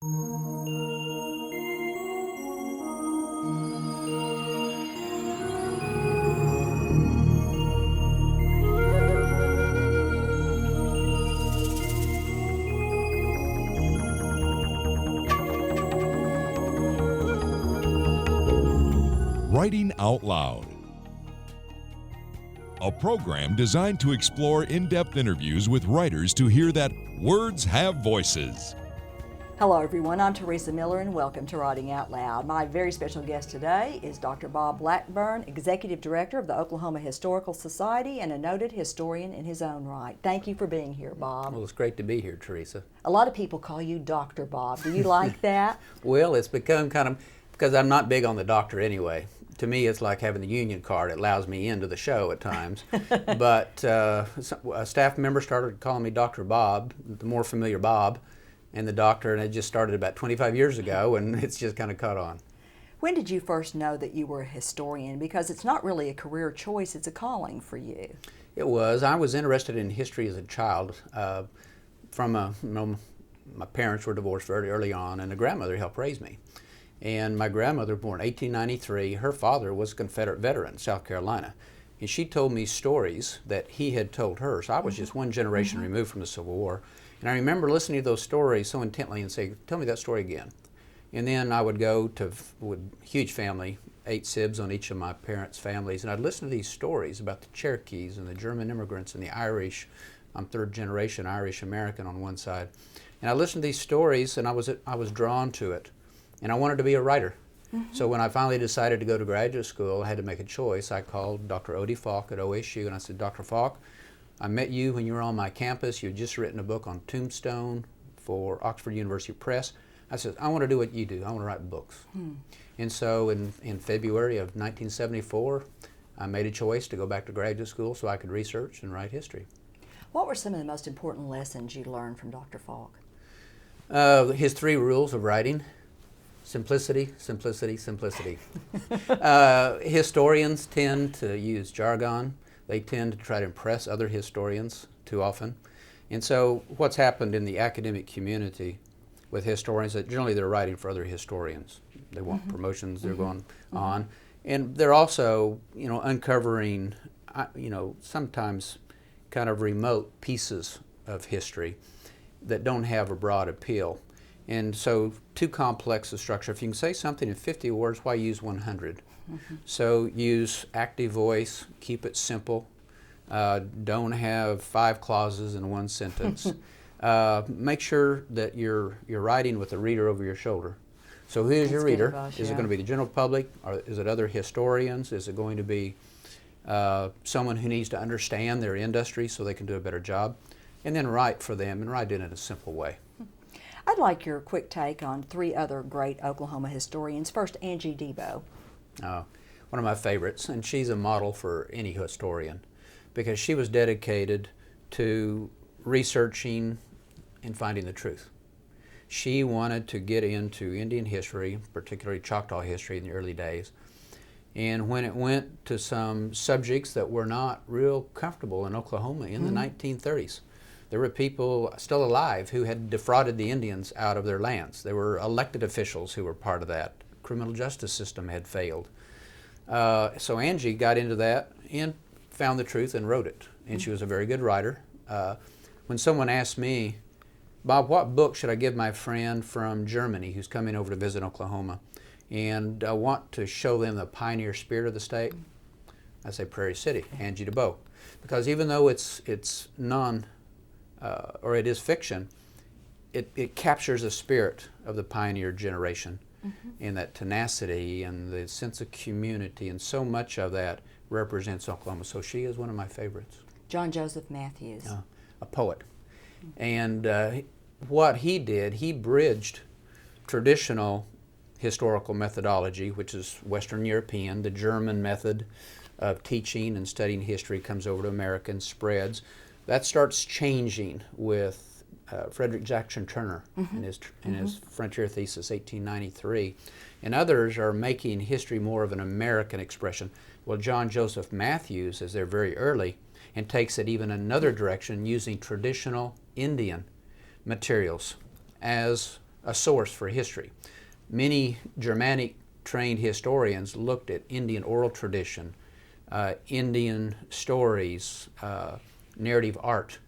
Writing Out Loud, a program designed to explore in-depth interviews with writers to hear that words have voices. Hello everyone, I'm Teresa Miller and welcome to Writing Out Loud. My very special guest today is Dr. Bob Blackburn, Executive Director of the Oklahoma Historical Society and a noted historian in his own right. Thank you for being here, Bob. Well, it's great to be here, Teresa. A lot of people call you Dr. Bob. Do you like that? Well, it's become kind of, because I'm not big on the doctor anyway. To me, it's like having the union card. It allows me into the show at times. But a staff member started calling me Dr. Bob, the more familiar Bob, and the doctor, and it just started about 25 years ago, and it's just kind of caught on. When did you first know that you were a historian? Because it's not really a career choice, it's a calling for you. It was. I was interested in history as a child. My parents were divorced very early on, and a grandmother helped raise me. And my grandmother, born 1893, her father was a Confederate veteran, South Carolina. And she told me stories that he had told her. So I was just one generation removed from the Civil War. And I remember listening to those stories so intently and say, tell me that story again. And then I would go to huge family, 8 sibs on each of my parents' families, and I'd listen to these stories about the Cherokees and the German immigrants and the Irish. I'm third generation Irish American on one side. And I listened to these stories and I was drawn to it. And I wanted to be a writer. So when I finally decided to go to graduate school, I had to make a choice. I called Dr. Odie Falk at OSU and I said, Dr. Falk, I met you when you were on my campus. You had just written a book on Tombstone for Oxford University Press. I said, I want to do what you do. I want to write books. And so in February of 1974, I made a choice to go back to graduate school so I could research and write history. What were some of the most important lessons you learned from Dr. Falk? His 3 rules of writing. Simplicity, simplicity, simplicity. Historians tend to use jargon. They tend to try to impress other historians too often. And so what's happened in the academic community with historians, that generally they're writing for other historians. They want promotions, they're going on. And they're also, uncovering, sometimes kind of remote pieces of history that don't have a broad appeal. And so too complex a structure. If you can say something in 50 words, why use 100? So use active voice, keep it simple. Don't have 5 clauses in one sentence. Make sure that you're writing with the reader over your shoulder. So who is your reader? Is it going to be the general public? Or is it other historians? Is it going to be someone who needs to understand their industry so they can do a better job? And then write for them and write in a simple way. I'd like your quick take on 3 other great Oklahoma historians. First, Angie Debo. One of my favorites, and she's a model for any historian because she was dedicated to researching and finding the truth. She wanted to get into Indian history, particularly Choctaw history in the early days. And when it went to some subjects that were not real comfortable in Oklahoma in the 1930s, there were people still alive who had defrauded the Indians out of their lands. There were elected officials who were part of that. Criminal justice system had failed. So Angie got into that and found the truth and wrote it. And she was a very good writer. When someone asked me, Bob, what book should I give my friend from Germany who's coming over to visit Oklahoma? And I want to show them the pioneer spirit of the state. I say Prairie City, Angie Debo. Because even though it's it is fiction, it captures the spirit of the pioneer generation and that tenacity and the sense of community, and so much of that represents Oklahoma. So she is one of my favorites. John Joseph Matthews. A poet. And what he did, he bridged traditional historical methodology, which is Western European. The German method of teaching and studying history comes over to America and spreads. That starts changing with Frederick Jackson Turner in his Frontier Thesis, 1893. And others are making history more of an American expression. Well, John Joseph Matthews is there very early and takes it even another direction, using traditional Indian materials as a source for history. Many Germanic trained historians looked at Indian oral tradition, Indian stories, narrative art,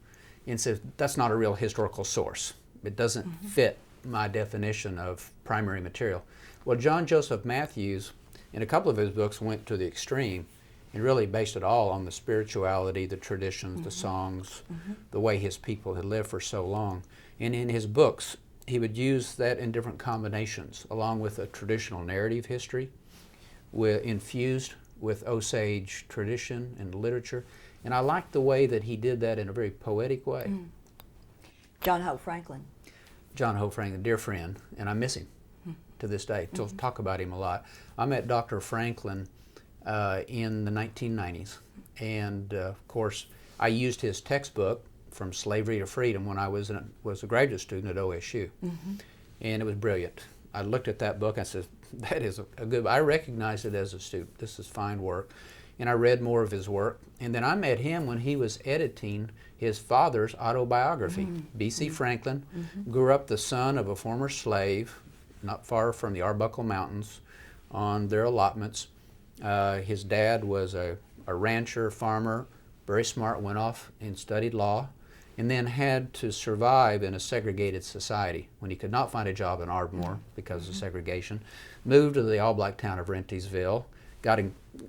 and said that's not a real historical source. It doesn't fit my definition of primary material. Well, John Joseph Matthews, in a couple of his books, went to the extreme and really based it all on the spirituality, the traditions, the songs, the way his people had lived for so long. And in his books, he would use that in different combinations, along with a traditional narrative history, infused with Osage tradition and literature. And I liked the way that he did that in a very poetic way. John Hope Franklin. John Hope Franklin, dear friend, and I miss him to this day. Still talk about him a lot. I met Dr. Franklin in the 1990s, and of course, I used his textbook, From Slavery to Freedom, when I was a graduate student at OSU, and it was brilliant. I looked at that book and I said, that is a good, I recognized it as a student. This is fine work. And I read more of his work. And then I met him when he was editing his father's autobiography. B.C. Franklin grew up the son of a former slave, not far from the Arbuckle Mountains, on their allotments. His dad was a rancher, farmer, very smart, went off and studied law, and then had to survive in a segregated society when he could not find a job in Ardmore because of segregation. Moved to the all-black town of Rentisville, got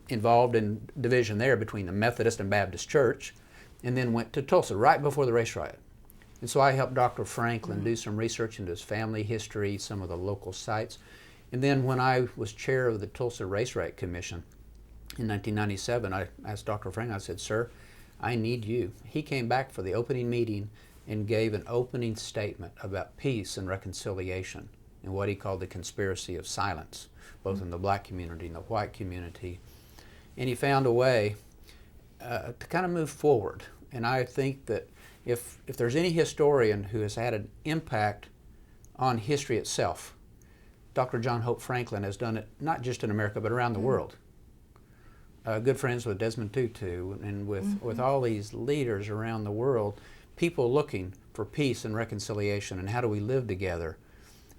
involved in division there between the Methodist and Baptist church, and then went to Tulsa right before the race riot. And so I helped Dr. Franklin do some research into his family history, some of the local sites. And then when I was chair of the Tulsa Race Riot Commission in 1997, I asked Dr. Franklin, I said, sir, I need you. He came back for the opening meeting and gave an opening statement about peace and reconciliation and what he called the conspiracy of silence, both in the black community and the white community. And he found a way to kind of move forward. And I think that if there's any historian who has had an impact on history itself, Dr. John Hope Franklin has done it not just in America, but around the world. Good friends with Desmond Tutu and with all these leaders around the world, people looking for peace and reconciliation and how do we live together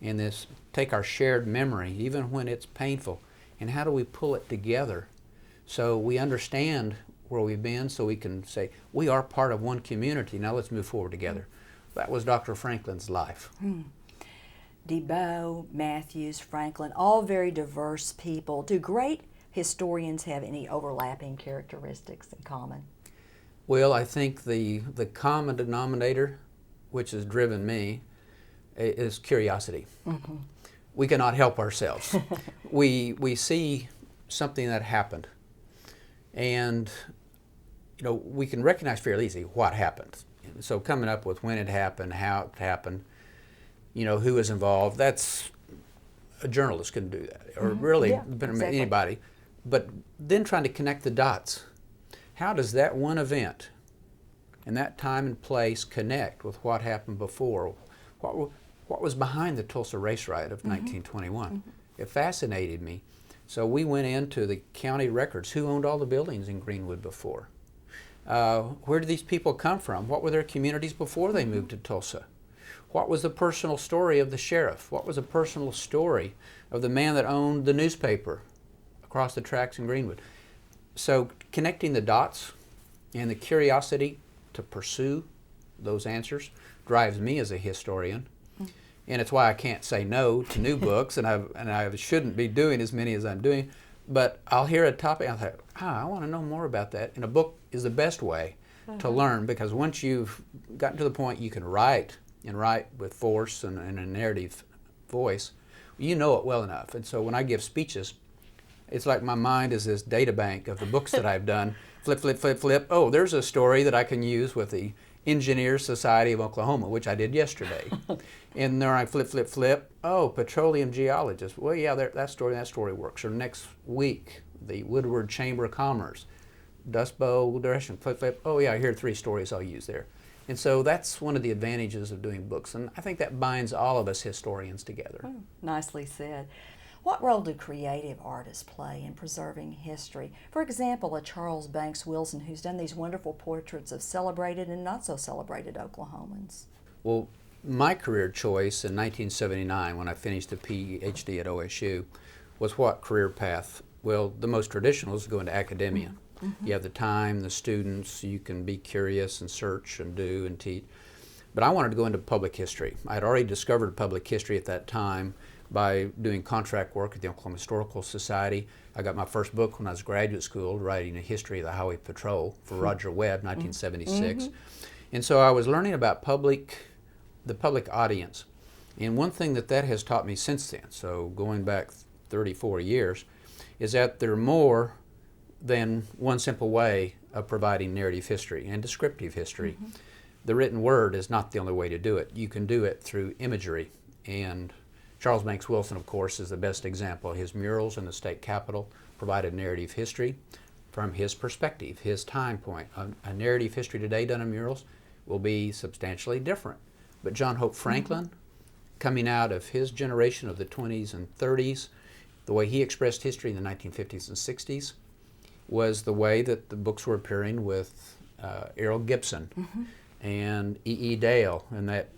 in this, take our shared memory, even when it's painful, and how do we pull it together so we understand where we've been, so we can say, we are part of one community, now let's move forward together. That was Dr. Franklin's life. DeBow, Matthews, Franklin, all very diverse people. Do great historians have any overlapping characteristics in common? Well, I think the common denominator, which has driven me, is curiosity. We cannot help ourselves. we see something that happened, and we can recognize fairly easily what happened. So coming up with when it happened, how it happened, who was involved, that's a journalist can do that, or really anybody. But then trying to connect the dots. How does that one event and that time and place connect with what happened before? What was behind the Tulsa race riot of 1921? It fascinated me. So we went into the county records. Who owned all the buildings in Greenwood before? Where did these people come from? What were their communities before they moved to Tulsa? What was the personal story of the sheriff? What was the personal story of the man that owned the newspaper across the tracks in Greenwood? So connecting the dots and the curiosity to pursue those answers drives me as a historian. And it's why I can't say no to new books, and I shouldn't be doing as many as I'm doing. But I'll hear a topic, and I'll think, I want to know more about that. And a book is the best way to learn, because once you've gotten to the point you can write, and write with force and a narrative voice, you know it well enough. And so when I give speeches, it's like my mind is this data bank of the books that I've done. Flip, flip, flip, flip. Oh, there's a story that I can use with the Engineers Society of Oklahoma, which I did yesterday. And then I flip, flip, flip. Oh, petroleum geologist. Well, yeah, that story works. Or next week, the Woodward Chamber of Commerce. Dust Bowl direction, flip, flip. Oh, yeah, here are 3 stories I'll use there. And so that's one of the advantages of doing books. And I think that binds all of us historians together. Nicely said. What role do creative artists play in preserving history? For example, a Charles Banks Wilson who's done these wonderful portraits of celebrated and not so celebrated Oklahomans. Well, My career choice in 1979, when I finished a PhD at OSU, was what career path? Well, the most traditional is to go into academia. You have the time, the students, you can be curious and search and do and teach. But I wanted to go into public history. I had already discovered public history at that time by doing contract work at the Oklahoma Historical Society. I got my first book when I was in graduate school, writing a history of the Highway Patrol for Roger Webb, 1976. And so I was learning about the public audience. And one thing that has taught me since then, so going back 34 years, is that there are more than one simple way of providing narrative history and descriptive history. The written word is not the only way to do it. You can do it through imagery. And Charles Banks Wilson, of course, is the best example. His murals in the state capitol provided narrative history from his perspective, his time point. A narrative history today done in murals will be substantially different. But John Hope Franklin, coming out of his generation of the 20s and 30s, the way he expressed history in the 1950s and 60s was the way that the books were appearing with Errol Gibson and E.E. Dale and that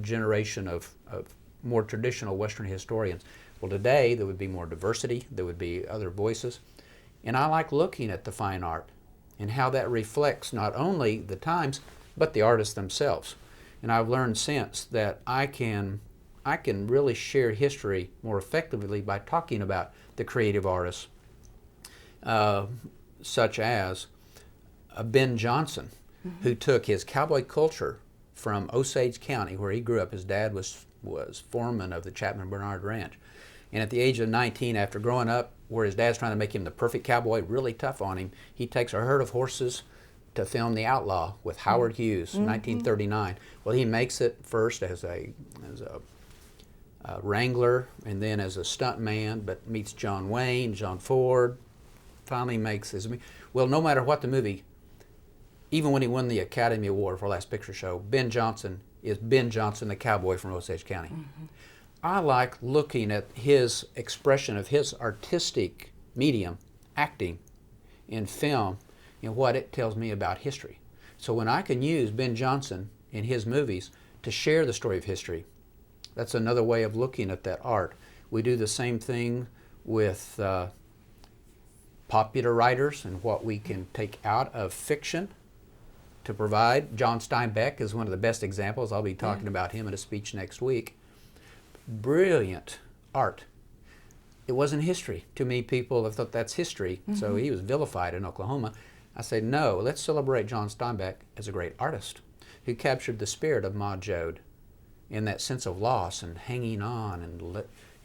generation of more traditional Western historians. Well, today there would be more diversity, there would be other voices, and I like looking at the fine art and how that reflects not only the times, but the artists themselves. And I've learned since that I can really share history more effectively by talking about the creative artists, such as Ben Jonson, who took his cowboy culture from Osage County, where he grew up. His dad was foreman of the Chapman Bernard Ranch. And at the age of 19, after growing up where his dad's trying to make him the perfect cowboy, really tough on him, he takes a herd of horses to film The Outlaw with Howard Hughes, 1939. Well, he makes it first as a wrangler and then as a stunt man, but meets John Wayne, John Ford, finally makes his... Well, no matter what the movie, even when he won the Academy Award for Last Picture Show, Ben Jonson is Ben Jonson, the cowboy from Osage County. I like looking at his expression of his artistic medium, acting, in film, and what it tells me about history. So when I can use Ben Jonson in his movies to share the story of history, that's another way of looking at that art. We do the same thing with popular writers and what we can take out of fiction to provide. John Steinbeck is one of the best examples. I'll be talking about him in a speech next week. Brilliant art. It wasn't history. Too many people have thought that's history, so he was vilified in Oklahoma. I say, no, let's celebrate John Steinbeck as a great artist who captured the spirit of Ma Jode in that sense of loss and hanging on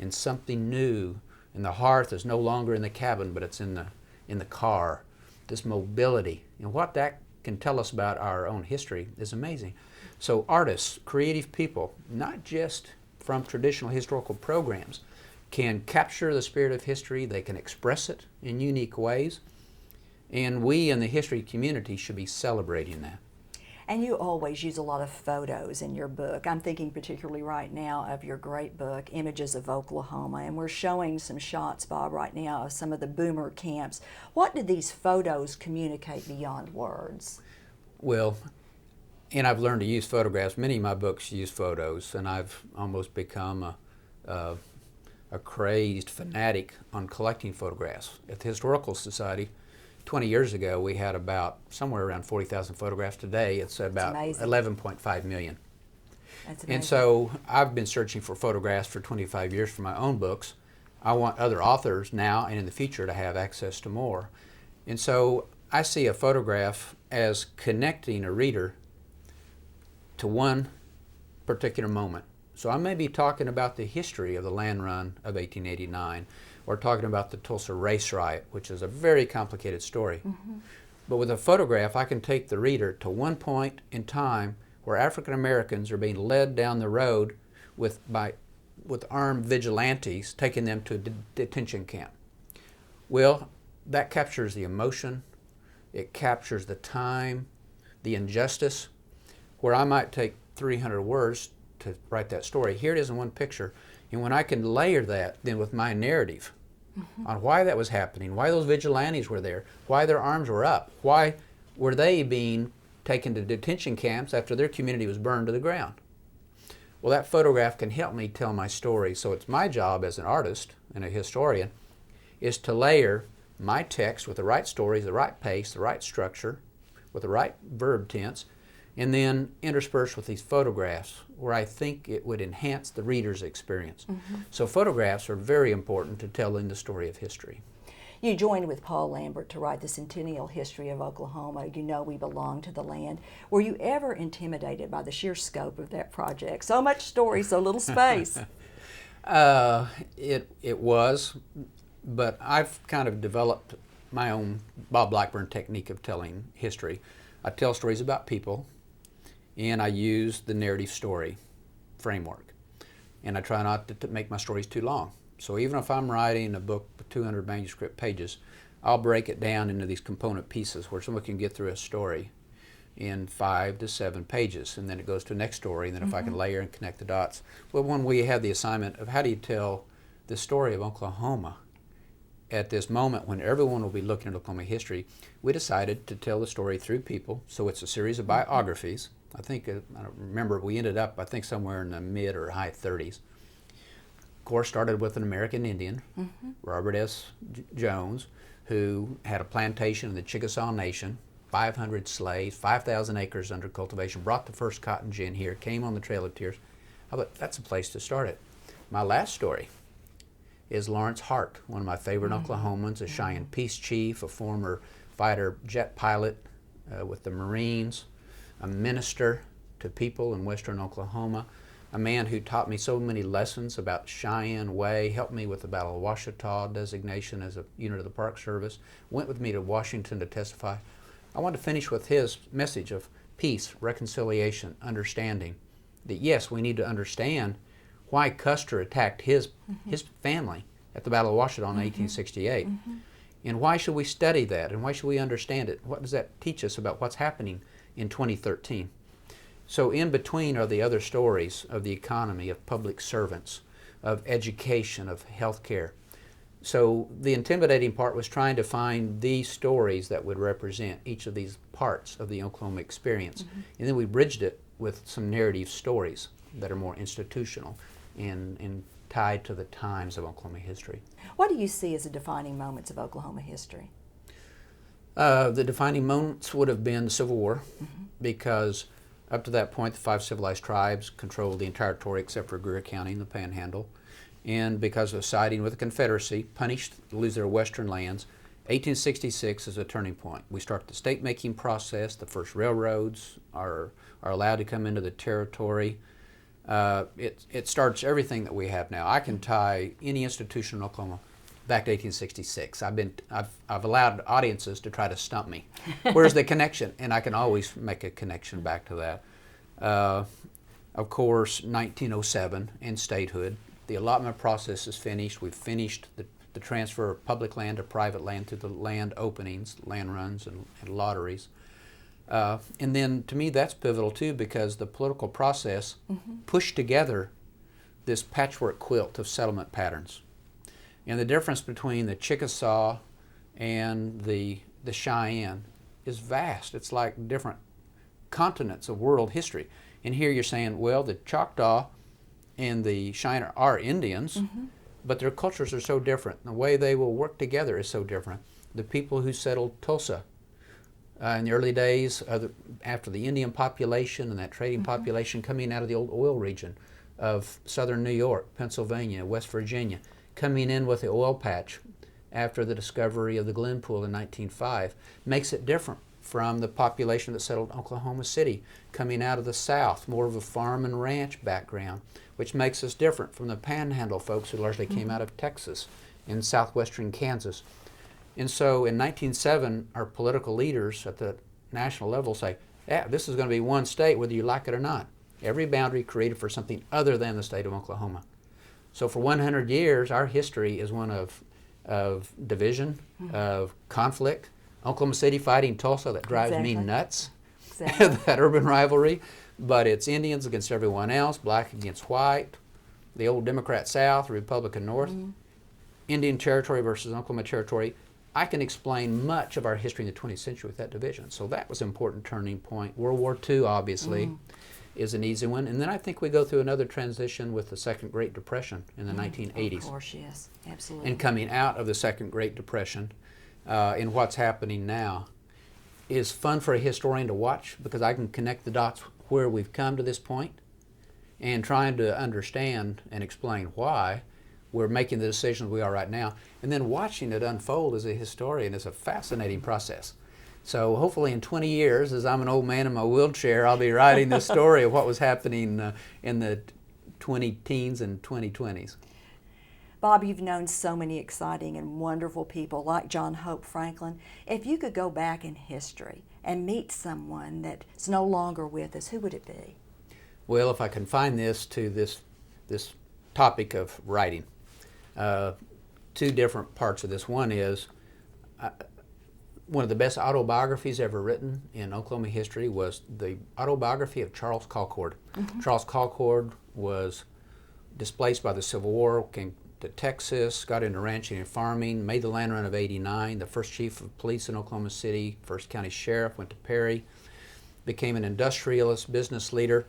and something new. And the hearth is no longer in the cabin, but it's in the car. This mobility. And what that can tell us about our own history is amazing. So artists, creative people, not just from traditional historical programs, can capture the spirit of history, they can express it in unique ways, and we in the history community should be celebrating that. And you always use a lot of photos in your book. I'm thinking particularly right now of your great book, Images of Oklahoma, and we're showing some shots, Bob, right now of some of the boomer camps. What do these photos communicate beyond words? Well, and I've learned to use photographs. Many of my books use photos, and I've almost become a crazed fanatic on collecting photographs. At the Historical Society, 20 years ago, we had about somewhere around 40,000 photographs. Today, it's about 11.5 million. That's amazing. And so I've been searching for photographs for 25 years for my own books. I want other authors now and in the future to have access to more. And so I see a photograph as connecting a reader to one particular moment. So I may be talking about the history of the land run of 1889, or talking about the Tulsa race riot, which is a very complicated story. But with a photograph, I can take the reader to one point in time where African Americans are being led down the road with armed vigilantes, taking them to a detention camp. Well, that captures the emotion, it captures the time, the injustice, where I might take 300 words to write that story. Here it is in one picture. And when I can layer that then with my narrative on why that was happening, why those vigilantes were there, why their arms were up, why were they being taken to detention camps after their community was burned to the ground. Well, that photograph can help me tell my story. So it's my job as an artist and a historian is to layer my text with the right stories, the right pace, the right structure, with the right verb tense, and then intersperse with these photographs where I think it would enhance the reader's experience. So photographs are very important to telling the story of history. You joined with Paul Lambert to write the Centennial History of Oklahoma. You know we belong to the land. Were you ever intimidated by the sheer scope of that project? So much story, so little space. It was, but I've kind of developed my own Bob Blackburn technique of telling history. I tell stories about people, and I use the narrative story framework. And I try not to make my stories too long. So even if I'm writing a book with 200 manuscript pages, I'll break it down into these component pieces where someone can get through a story in 5 to 7 pages, and then it goes to the next story, and then if I can layer and connect the dots. Well, when we had the assignment of how do you tell the story of Oklahoma at this moment when everyone will be looking at Oklahoma history, we decided to tell the story through people. So it's a series of biographies. I think, I don't remember, we ended up, I think, somewhere in the mid or high 30s. Of course, started with an American Indian, Robert S. Jones, who had a plantation in the Chickasaw Nation, 500 slaves, 5,000 acres under cultivation, brought the first cotton gin here, came on the Trail of Tears. I thought, that's a place to start it. My last story is Lawrence Hart, one of my favorite Oklahomans, a Cheyenne peace chief, a former fighter jet pilot with the Marines, a minister to people in western Oklahoma, a man who taught me so many lessons about Cheyenne Way, helped me with the Battle of Ouachita designation as a unit of the Park Service, went with me to Washington to testify. I wanted to finish with his message of peace, reconciliation, understanding, that yes, we need to understand why Custer attacked his family at the Battle of Ouachita in 1868. And why should we study that? And why should we understand it? What does that teach us about what's happening in 2013? So in between are the other stories of the economy, of public servants, of education, of healthcare. So the intimidating part was trying to find these stories that would represent each of these parts of the Oklahoma experience. And then we bridged it with some narrative stories that are more institutional and tied to the times of Oklahoma history. What do you see as the defining moments of Oklahoma history? The defining moments would have been the Civil War, because up to that point the 5 civilized tribes controlled the entire territory except for Greer County and the Panhandle. And because of siding with the Confederacy, punished to lose their western lands, 1866 is a turning point. We start the state-making process. The first railroads are allowed to come into the territory. It starts everything that we have now. I can tie any institution in Oklahoma back to 1866. I've allowed audiences to try to stump me. Where's the connection? And I can always make a connection back to that. Of course, 1907 and statehood. The allotment process is finished. We've finished the transfer of public land to private land through the land openings, land runs, and lotteries. And then to me that's pivotal too, because the political process pushed together this patchwork quilt of settlement patterns. And the difference between the Chickasaw and the Cheyenne is vast. It's like different continents of world history. And here you're saying, well, the Choctaw and the Cheyenne are Indians, but their cultures are so different. The way they will work together is so different. The people who settled Tulsa in the early days, after the Indian population and that trading population coming out of the old oil region of southern New York, Pennsylvania, West Virginia, coming in with the oil patch after the discovery of the Glen Pool in 1905, makes it different from the population that settled Oklahoma City, coming out of the South, more of a farm and ranch background, which makes us different from the Panhandle folks who largely came out of Texas and southwestern Kansas. And so in 1907, our political leaders at the national level say, yeah, this is going to be one state whether you like it or not. Every boundary created for something other than the state of Oklahoma. So for 100 years, our history is one of division, of conflict. Oklahoma City fighting Tulsa, that drives me nuts, that urban rivalry. But it's Indians against everyone else, black against white, the old Democrat South, Republican North, Indian Territory versus Oklahoma Territory. I can explain much of our history in the 20th century with that division. So that was an important turning point. World War II, obviously. is an easy one. And then I think we go through another transition with the Second Great Depression in the 1980s. Of course, yes, absolutely. And coming out of the Second Great Depression and what's happening now is fun for a historian to watch, because I can connect the dots where we've come to this point and trying to understand and explain why we're making the decisions we are right now. And then watching it unfold as a historian is a fascinating process. So hopefully in 20 years, as I'm an old man in my wheelchair, I'll be writing this story of what was happening in the 20-teens and 2020s. Bob, you've known so many exciting and wonderful people like John Hope Franklin. If you could go back in history and meet someone that's no longer with us, who would it be? Well, if I confine this to this topic of writing, two different parts of this. One is one of the best autobiographies ever written in Oklahoma history was the autobiography of Charles Colcord. Mm-hmm. Charles Colcord was displaced by the Civil War, came to Texas, got into ranching and farming, made the land run of '89, the first chief of police in Oklahoma City, first county sheriff, went to Perry, became an industrialist, business leader,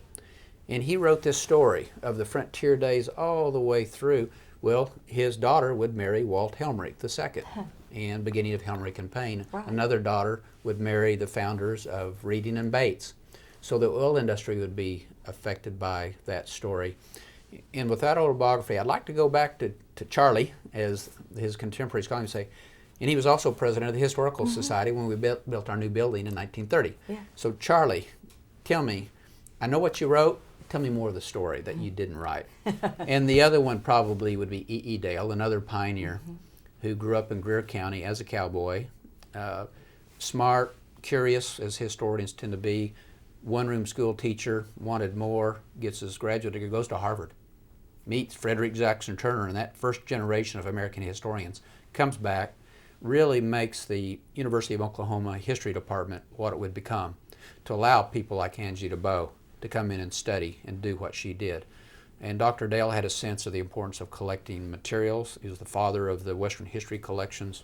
and he wrote this story of the frontier days all the way through. Well, his daughter would marry Walt Helmrich II, and beginning of Helmrich and Payne. Right. Another daughter would marry the founders of Reading and Bates. So the oil industry would be affected by that story. And with that autobiography, I'd like to go back to Charlie, as his contemporaries call him, and say, and he was also president of the Historical mm-hmm. Society when we built our new building in 1930. Yeah. So Charlie, tell me, I know what you wrote, tell me more of the story that you didn't write. And the other one probably would be E.E. Dale, another pioneer mm-hmm. who grew up in Greer County as a cowboy, smart, curious, as historians tend to be, one-room school teacher, wanted more, gets his graduate degree, goes to Harvard, meets Frederick Jackson Turner, and that first generation of American historians comes back, really makes the University of Oklahoma History Department what it would become, to allow people like Angie DeBow to come in and study and do what she did. And Dr. Dale had a sense of the importance of collecting materials. He was the father of the Western history collections.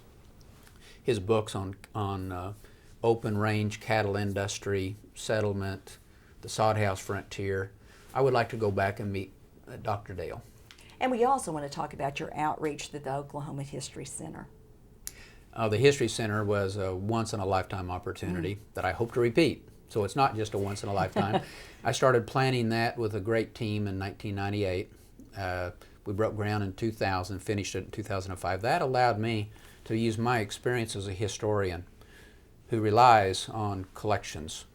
His books on open range cattle industry, settlement, the sod house frontier. I would like to go back and meet Dr. Dale. And we also want to talk about your outreach to the Oklahoma History Center. The History Center was a once-in-a-lifetime opportunity that I hope to repeat. So it's not just a once-in-a-lifetime. I started planning that with a great team in 1998. We broke ground in 2000, finished it in 2005. That allowed me to use my experience as a historian who relies on collections,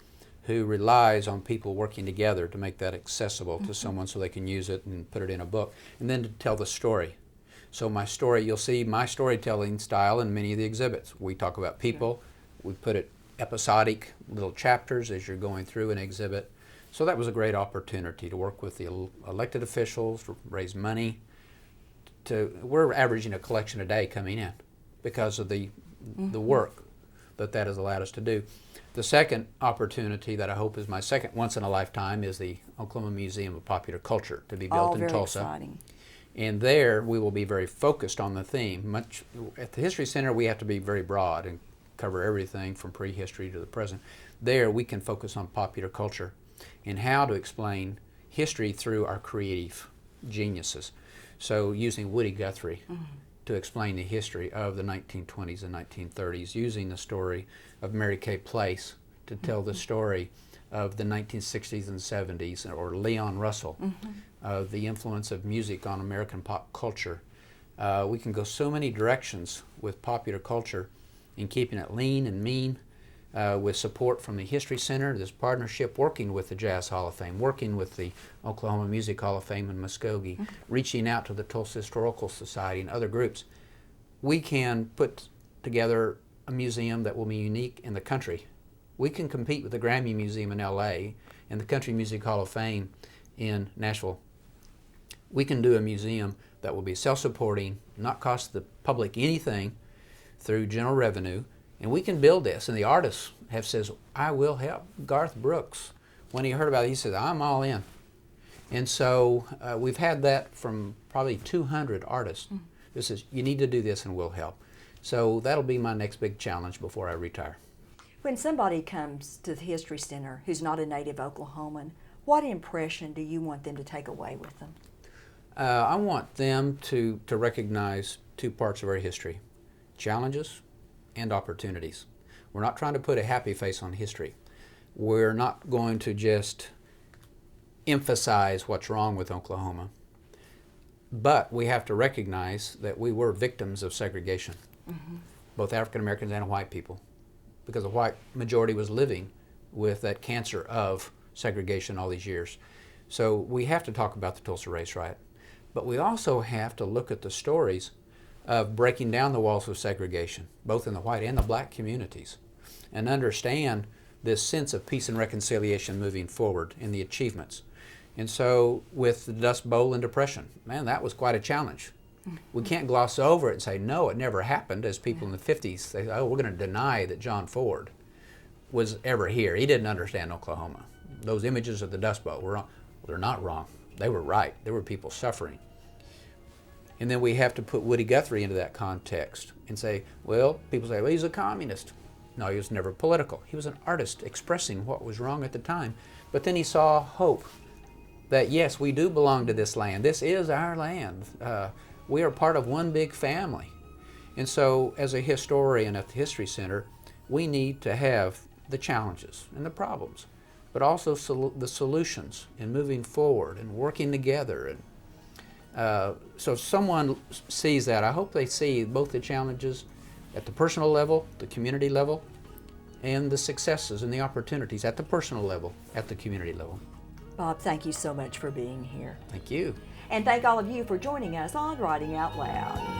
who relies on people working together to make that accessible mm-hmm. to someone so they can use it and put it in a book, and then to tell the story. So my story, you'll see my storytelling style in many of the exhibits. We talk about people, we put it episodic little chapters as you're going through an exhibit. So that was a great opportunity to work with the elected officials, to raise money. We're averaging a collection a day coming in because of the work that has allowed us to do. The second opportunity that I hope is my second once in a lifetime is the Oklahoma Museum of Popular Culture, to be built in Tulsa. Exciting. And there we will be very focused on the theme. At the History Center we have to be very broad and cover everything from prehistory to the present. There we can focus on popular culture and how to explain history through our creative geniuses. So using Woody Guthrie to explain the history of the 1920s and 1930s, using the story of Mary Kay Place to tell the story of the 1960s and 70s, or Leon Russell, the influence of music on American pop culture. We can go so many directions with popular culture in keeping it lean and mean, with support from the History Center, this partnership, working with the Jazz Hall of Fame, working with the Oklahoma Music Hall of Fame in Muskogee, reaching out to the Tulsa Historical Society and other groups. We can put together a museum that will be unique in the country. We can compete with the Grammy Museum in LA and the Country Music Hall of Fame in Nashville. We can do a museum that will be self-supporting, not cost the public anything, through general revenue, and we can build this. And the artists have says, I will help. Garth Brooks, when he heard about it, he said, I'm all in. And so we've had that from probably 200 artists. Who says, you need to do this and we'll help. So that'll be my next big challenge before I retire. When somebody comes to the History Center who's not a native Oklahoman, What impression do you want them to take away with them? I want them to recognize two parts of our history, challenges and opportunities. We're not trying to put a happy face on history. We're not going to just emphasize what's wrong with Oklahoma, but we have to recognize that we were victims of segregation, both African Americans and white people, because the white majority was living with that cancer of segregation all these years. So we have to talk about the Tulsa Race Riot, but we also have to look at the stories of breaking down the walls of segregation, both in the white and the black communities, and understand this sense of peace and reconciliation moving forward in the achievements. And so with the Dust Bowl and Depression, man, that was quite a challenge. We can't gloss over it and say, no, it never happened, as people in the 50s say, oh, we're going to deny that John Ford was ever here. He didn't understand Oklahoma. Those images of the Dust Bowl were wrong. Well, they're not wrong. They were right. There were people suffering. And then we have to put Woody Guthrie into that context and say, well, people say, well, he's a communist. No, he was never political. He was an artist expressing what was wrong at the time. But then he saw hope that, yes, we do belong to this land. This is our land. We are part of one big family. And so as a historian at the History Center, we need to have the challenges and the problems, but also the solutions in moving forward and working together. And so if someone sees that, I hope they see both the challenges at the personal level, the community level, and the successes and the opportunities at the personal level, at the community level. Bob, thank you so much for being here. Thank you. And thank all of you for joining us on Writing Out Loud.